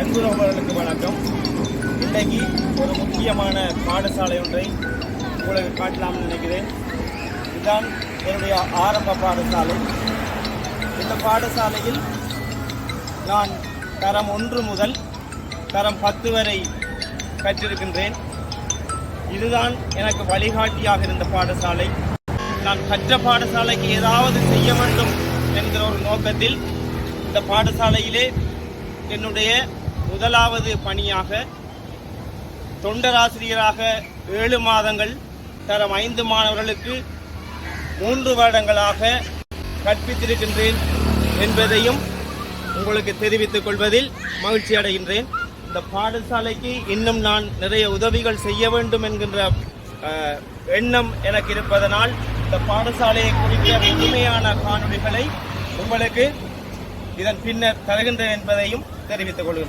அன்புறவர்களுக்கு வணக்கம். இன்றைக்கு ஒரு முக்கியமான பாடசாலை ஒன்றை உங்களுக்கு காட்டலாம்னு நினைக்கிறேன். இதுதான் என்னுடைய ஆரம்ப பாடசாலை. இந்த பாடசாலையில் நான் தரம் 1 முதல் தரம் 10 வரை கற்றிருக்கின்றேன். இதுதான் எனக்கு வழிகாட்டியாக இருந்த பாடசாலை. நான் கற்ற பாடசாலைக்கு ஏதாவது செய்ய வேண்டும் என்கிற ஒரு நோக்கத்தில் இந்த பாடசாலையிலே என்னுடைய முதலாவது பணியாக தொண்டராசிரியராக 7 மாதங்கள் தரம் 5 மாணவர்களுக்கு 3 வருடங்களாக கற்பித்திருக்கின்றேன் என்பதையும் உங்களுக்கு தெரிவித்துக் கொள்வதில் மகிழ்ச்சி அடைகின்றேன். இந்த பாடசாலைக்கு இன்னும் நான் நிறைய உதவிகள் செய்ய வேண்டும் என்கின்ற எண்ணம் எனக்கு இருப்பதனால் இந்த பாடசாலையை குறித்த முழுமையான காணொளிகளை உங்களுக்கு இதன் பின்னர் தருகின்றேன் என்பதையும் தெரிவித்துக் கொள்கிறேன்.